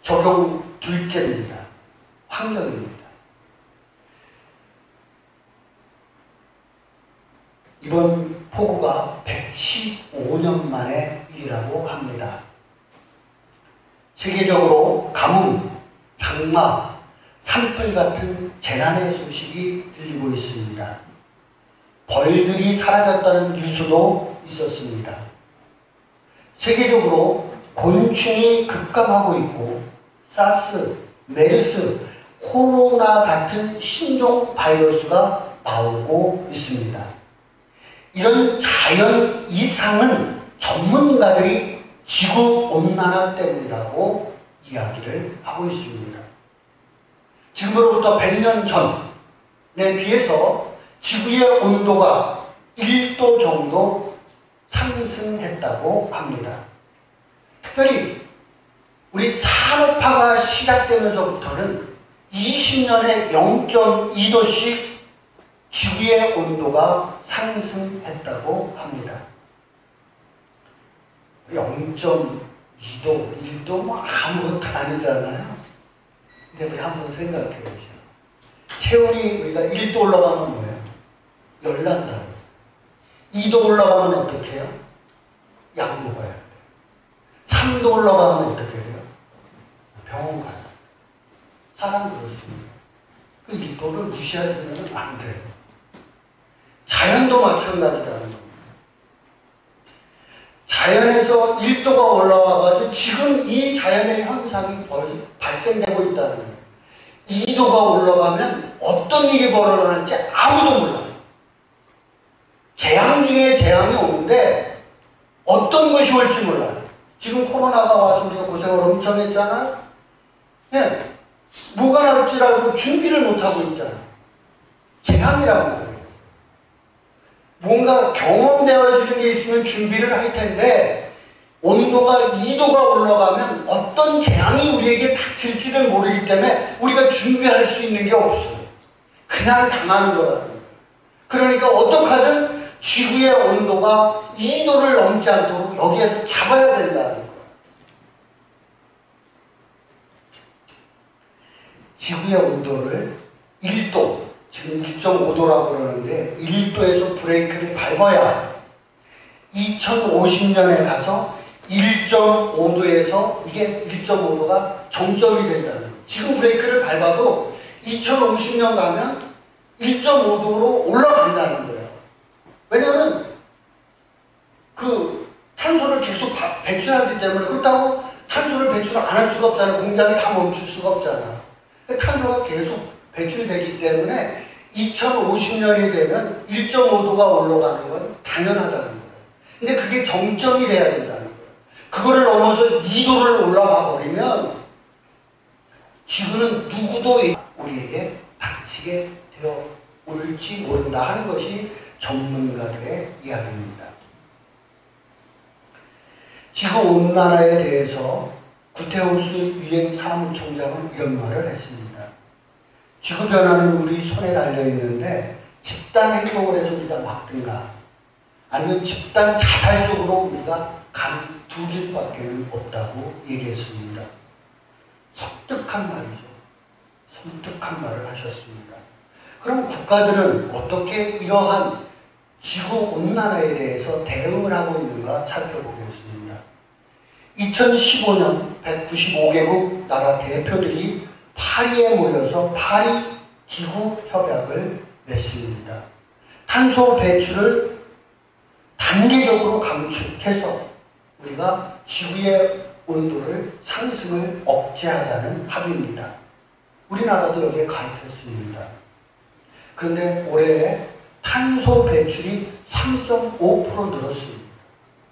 적용 둘째입니다. 환경입니다. 이번 폭우가 115년 만의 일이라고 합니다. 세계적으로 가뭄, 장마, 산불 같은 재난의 소식이 들리고 있습니다. 벌들이 사라졌다는 뉴스도 있었습니다. 세계적으로 곤충이 급감하고 있고 사스, 메르스, 코로나 같은 신종 바이러스가 나오고 있습니다. 이런 자연 이상은 전문가들이 지구온난화 때문이라고 이야기를 하고 있습니다. 지금으로부터 100년 전에 비해서 지구의 온도가 1도 정도 상승했다고 합니다. 특별히 우리 산업화가 시작되면서부터는 20년에 0.2도씩 지구의 온도가 상승했다고 합니다. 0.2도, 1도 뭐 아무것도 아니잖아요. 근데 우리 한번 생각해 보세요. 체온이 우리가 1도 올라가면 뭐예요? 열난다. 2도 올라가면 어떻게 해요? 약 먹어야 돼요. 3도 올라가면 어떻게 돼요? 병원 가요. 사람 그렇습니다. 그 1도를 무시하면 안 돼요. 자연도 마찬가지라는 겁니다. 자연에서 1도가 올라와가지고 지금 이 자연의 현상이 벌써 발생되고 있다는 거예요. 2도가 올라가면 어떤 일이 벌어나는지 아무도 몰라요. 재앙 중에 재앙이 오는데 어떤 것이 올지 몰라요. 지금 코로나가 와서 우리가 고생을 엄청 했잖아요. 네. 뭐가 나올지 알고 준비를 못하고 있잖아요. 재앙이라고 말해요. 뭔가 경험되어지는 게 있으면 준비를 할 텐데 온도가 2도가 올라가면 어떤 재앙이 우리에게 닥칠지를 모르기 때문에 우리가 준비할 수 있는 게 없어요. 그냥 당하는 거라는 거예요. 그러니까 어떡하든 지구의 온도가 2도를 넘지 않도록 여기에서 잡아야 된다는 거예요. 지구의 온도를 1도, 지금 1.5도라고 그러는데 1도에서 브레이크를 밟아야 2050년에 가서 1.5도에서 이게 1.5도가 정점이 된다는 거예요. 지금 브레이크를 밟아도 2050년 가면 1.5도로 올라간다는 거예요. 왜냐하면 그 탄소를 계속 배출하기 때문에 그렇다고 탄소를 배출을 안 할 수가 없잖아요. 공장이 다 멈출 수가 없잖아요. 탄소가 계속 배출되기 때문에 2050년이 되면 1.5도가 올라가는 건 당연하다는 거예요. 근데 그게 정점이 돼야 된다는 거예요. 그거를 넘어서 2도를 올라가 버리면 지구는 누구도 우리에게 닥치게 되어 올지 모른다 하는 것이 전문가들의 이야기입니다. 지구온난화에 대해서 구테우스 유엔 사무총장은 이런 말을 했습니다. 지구변화는 우리 손에 달려있는데 집단 행동을 해서 우리가 막든가 아니면 집단 자살적으로 우리가 간 두 길밖에 없다고 얘기했습니다. 섬뜩한 말이죠. 섬뜩한 말을 하셨습니다. 그럼 국가들은 어떻게 이러한 지구온난화에 대해서 대응을 하고 있는가 살펴보겠습니다. 2015년 195개국 나라 대표들이 파리에 모여서 파리 기후 협약을 맺습니다. 탄소 배출을 단계적으로 감축해서 우리가 지구의 온도를 상승을 억제하자는 합의입니다. 우리나라도 여기에 가입했습니다. 그런데 올해 탄소 배출이 3.5% 늘었습니다.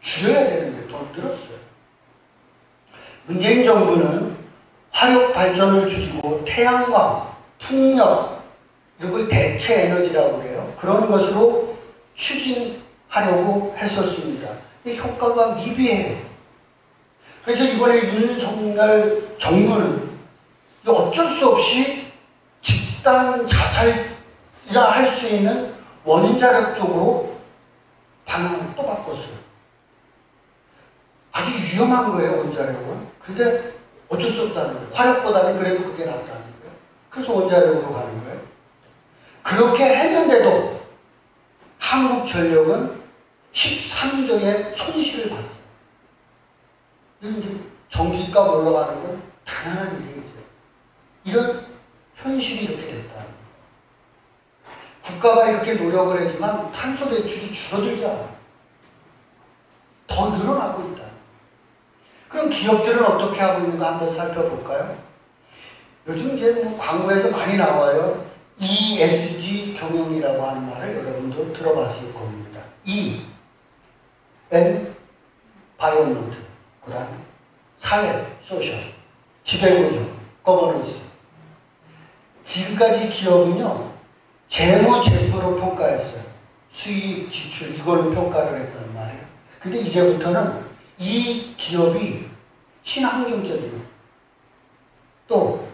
줄여야 되는데 더 늘었어요. 문재인 정부는 화력 발전을 줄이고 태양광, 풍력, 이걸 대체 에너지라고 그래요. 그런 것으로 추진하려고 했었습니다. 근데 효과가 미비해요. 그래서 이번에 윤석열 정부는 어쩔 수 없이 집단 자살이라 할 수 있는 원자력 쪽으로 방향을 또 바꿨어요. 아주 위험한 거예요, 원자력은. 근데 어쩔 수 없다는 거예요. 화력보다는 그래도 그게 낫다는 거예요. 그래서 원자력으로 가는 거예요. 그렇게 했는데도 한국전력은 13조의 손실을 봤어요. 이제 전기값 올라가는 건 당연한 일이죠. 이런 현실이 이렇게 됐다. 국가가 이렇게 노력을 했지만 탄소 배출이 줄어들지 않아요. 더 늘어나고 있다. 그럼 기업들은 어떻게 하고 있는가 한번 살펴볼까요? 요즘 이제 광고에서 많이 나와요. ESG 경영이라고 하는 말을 여러분도 들어봤을 겁니다. E, Environment, 그 다음에 사회, 소셜, 지배구조, 거버넌스. 지금까지 기업은요, 재무제표로 평가했어요. 수입, 지출, 이걸로 평가를 했단 말이에요. 근데 이제부터는 이 기업이 친환경적이고, 또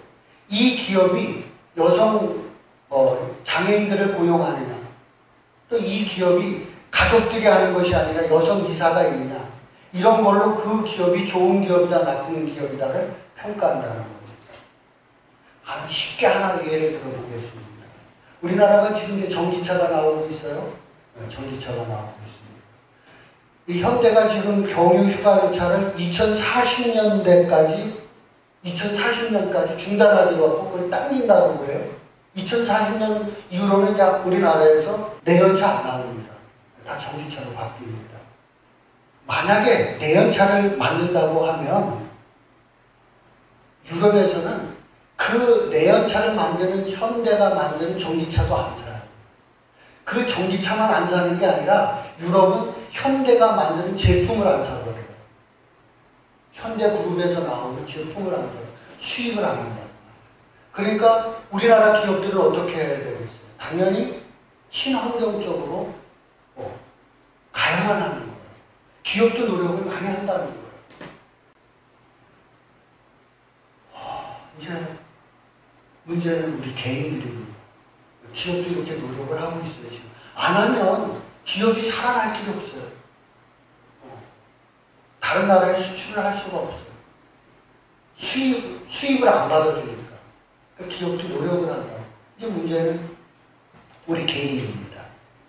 이 기업이 여성 장애인들을 고용하느냐, 또 이 기업이 가족들이 하는 것이 아니라 여성 이사가 있느냐, 이런 걸로 그 기업이 좋은 기업이다, 나쁜 기업이다를 평가한다는 겁니다. 아주 쉽게 하나 예를 들어보겠습니다. 우리나라가 지금 이제 전기차가 나오고 있어요. 전기차가 나오고 있습니다. 이 현대가 지금 경유 휘발유차를 2040년까지 중단하기로 하고 그걸 당긴다고 그래요. 2040년 이후로는 이제 우리나라에서 내연차 안 나옵니다. 다 전기차로 바뀝니다. 만약에 내연차를 만든다고 하면 유럽에서는 그 내연차를 만드는 현대가 만드는 전기차도 안 사요. 그 전기차만 안 사는 게 아니라 유럽은 현대가 만드는 제품을 안 사버려요. 현대그룹에서 나오는 제품을 안 사요. 수입을 안 한다. 그러니까 우리나라 기업들은 어떻게 해야 되겠어요? 당연히 친환경적으로 가야만 하는 거예요. 기업도 노력을 많이 한다는 거예요. 이제 문제는 우리 개인들입니다. 기업도 이렇게 노력을 하고 있어요. 지금. 안 하면 기업이 살아날 길이 없어요. 다른 나라에 수출을 할 수가 없어요. 수입을 안 받아주니까. 그러니까 기업도 노력을 한다. 이제 문제는 우리 개인입니다.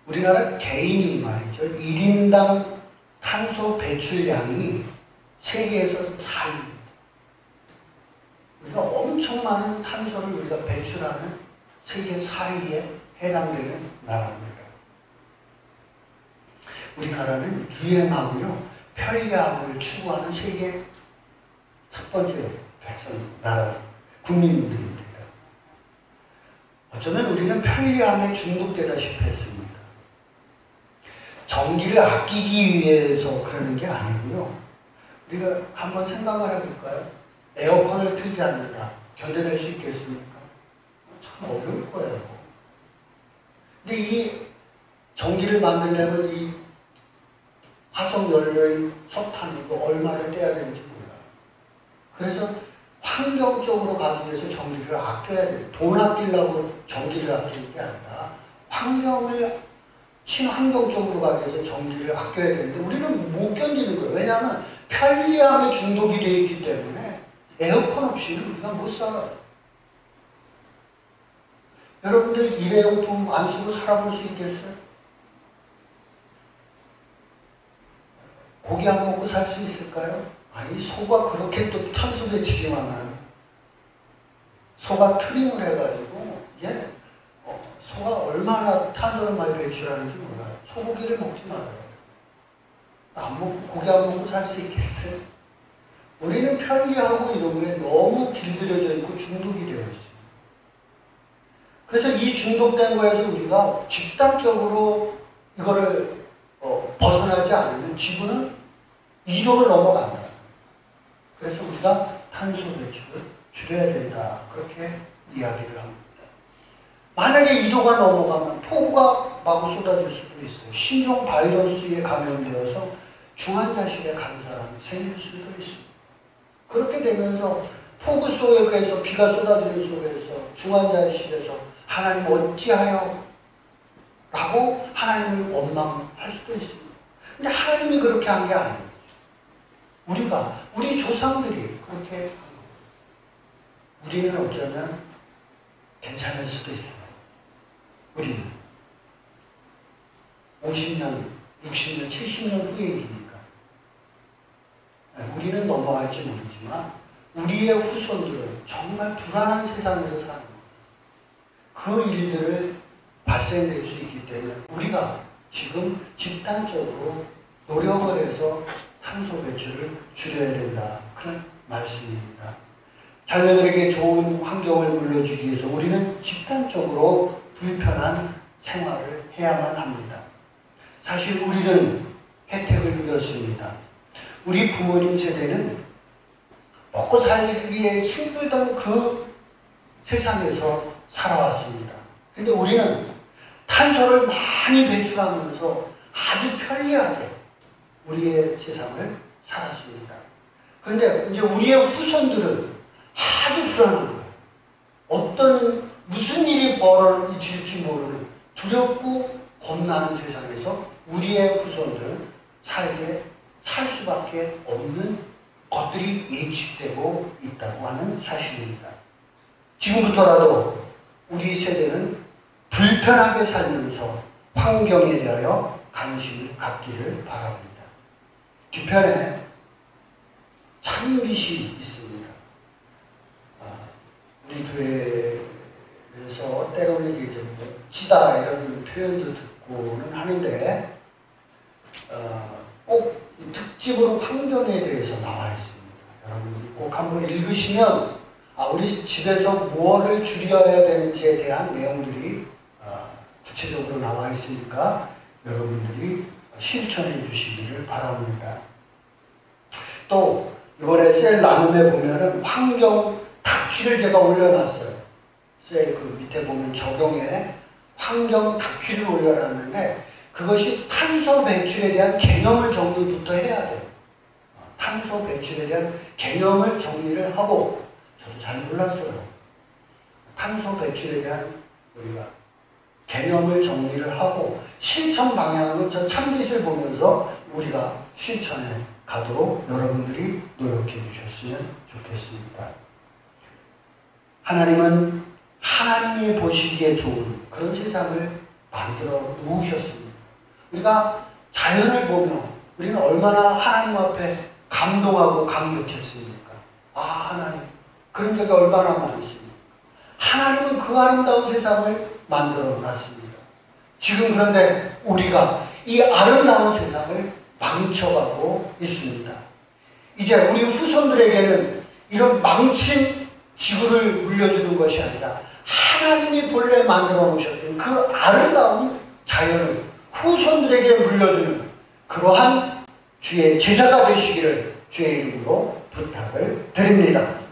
우리나라 개인이 말이죠. 1인당 탄소 배출량이 세계에서 4위입니다. 우리가 엄청 많은 탄소를 우리가 배출하는 세계 4위에 해당되는 나라입니다. 우리나라는 유행하고요, 편리함을 추구하는 세계 첫 번째 나라, 국민들입니다. 어쩌면 우리는 편리함에 중독되다시피 했습니다. 전기를 아끼기 위해서 그러는 게 아니고요. 우리가 한번 생각을 해볼까요? 에어컨을 틀지 않는다. 견뎌낼 수 있겠습니까? 참 어려울 거예요. 근데 이 전기를 만들려면 이 화석연료인 석탄이고 얼마를 떼야 되는지 몰라요. 그래서 환경적으로 가기 위해서 전기를 아껴야 돼요. 돈 아끼려고 전기를 아끼는 게 아니라 친환경적으로 가기 위해서 전기를 아껴야 되는데 우리는 못 견디는 거예요. 왜냐하면 편리함에 중독이 되어 있기 때문에 에어컨 없이는 우리가 못 살아요. 여러분들 일회용품 안 쓰고 살아볼 수 있겠어요? 고기 안 먹고 살 수 있을까요? 아니, 소가 그렇게 또 탄소 배출이만은 소가 트림을 해가지고 이게 소가 얼마나 탄소를 많이 배출하는지 몰라요. 소고기를 먹지 말아요. 고기 안 먹고 살 수 있겠어요? 우리는 편리하고 이런 거에 너무 길들여져 있고 중독이 되어 있어요. 그래서 이 중독된 거에서 우리가 집단적으로 이거를 벗어나지 않으면 지구는 2도를 넘어간다. 그래서 우리가 탄소 배출을 줄여야 된다. 그렇게 이야기를 합니다. 만약에 2도가 넘어가면 폭우가 마구 쏟아질 수도 있어요. 신종 바이러스에 감염되어서 중환자실에 간 사람이 생길 수도 있습니다. 그렇게 되면서 폭우 속에서 비가 쏟아지는 속에서 중환자실에서 하나님 어찌하여? 라고 하나님을 원망할 수도 있습니다. 근데 하나님이 그렇게 한 게 아니에요. 우리 조상들이 그렇게 한 거예요. 우리는 어쩌면 괜찮을 수도 있어요. 우리는 50년, 60년, 70년 후의 일이니까. 우리는 넘어갈지 모르지만 우리의 후손들은 정말 불안한 세상에서 사는 거예요. 그 일들을 발생될 수 있기 때문에 우리가 지금 집단적으로 노력을 해서 탄소 배출을 줄여야 된다. 그런 말씀입니다. 자녀들에게 좋은 환경을 물려주기 위해서 우리는 집단적으로 불편한 생활을 해야만 합니다. 사실 우리는 혜택을 누렸습니다. 우리 부모님 세대는 먹고 살기 위해 힘들던 그 세상에서 살아왔습니다. 근데 우리는 탄소를 많이 배출하면서 아주 편리하게 우리의 세상을 살았습니다. 그런데 이제 우리의 후손들은 아주 불안한 거예요. 무슨 일이 벌어질지 모르는 두렵고 겁나는 세상에서 우리의 후손들은 살 수밖에 없는 것들이 예측되고 있다고 하는 사실입니다. 지금부터라도 우리 세대는 불편하게 살면서 환경에 대하여 관심을 갖기를 바랍니다. 뒤편에 찬빛이 있습니다. 우리 교회에서 때로는 이제 멋지다 이런 표현도 듣고는 하는데 꼭 특집으로 환경에 대해서 나와 있습니다. 여러분들이 꼭 한번 읽으시면 우리 집에서 무엇을 줄여야 되는지에 대한 내용들이 구체적으로 나와 있으니까 여러분들이 실천해 주시기를 바랍니다. 또 이번에 셀 나눔에 보면은 환경 다큐를 제가 올려놨어요. 셀 그 밑에 보면 적용에 환경 다큐를 올려놨는데 그것이 탄소 배출에 대한 개념을 정리부터 해야 돼요. 탄소 배출에 대한 개념을 정리를 하고 저도 잘 몰랐어요. 탄소 배출에 대한 우리가 개념을 정리를 하고 실천 방향은 저 찬빛을 보면서 우리가 실천해 가도록 여러분들이 노력해 주셨으면 좋겠습니다. 하나님은 하나님이 보시기에 좋은 그런 세상을 만들어 놓으셨습니다. 우리가 자연을 보며 우리는 얼마나 하나님 앞에 감동하고 감격했습니까? 하나님 그런 적이 얼마나 많습니까? 하나님은 그 아름다운 세상을 만들어 놨습니다. 지금 그런데 우리가 이 아름다운 세상을 망쳐가고 있습니다. 이제 우리 후손들에게는 이런 망친 지구를 물려주는 것이 아니라 하나님이 본래 만들어 놓으셨던 그 아름다운 자연을 후손들에게 물려주는 그러한 주의 제자가 되시기를 주의 이름으로 부탁을 드립니다.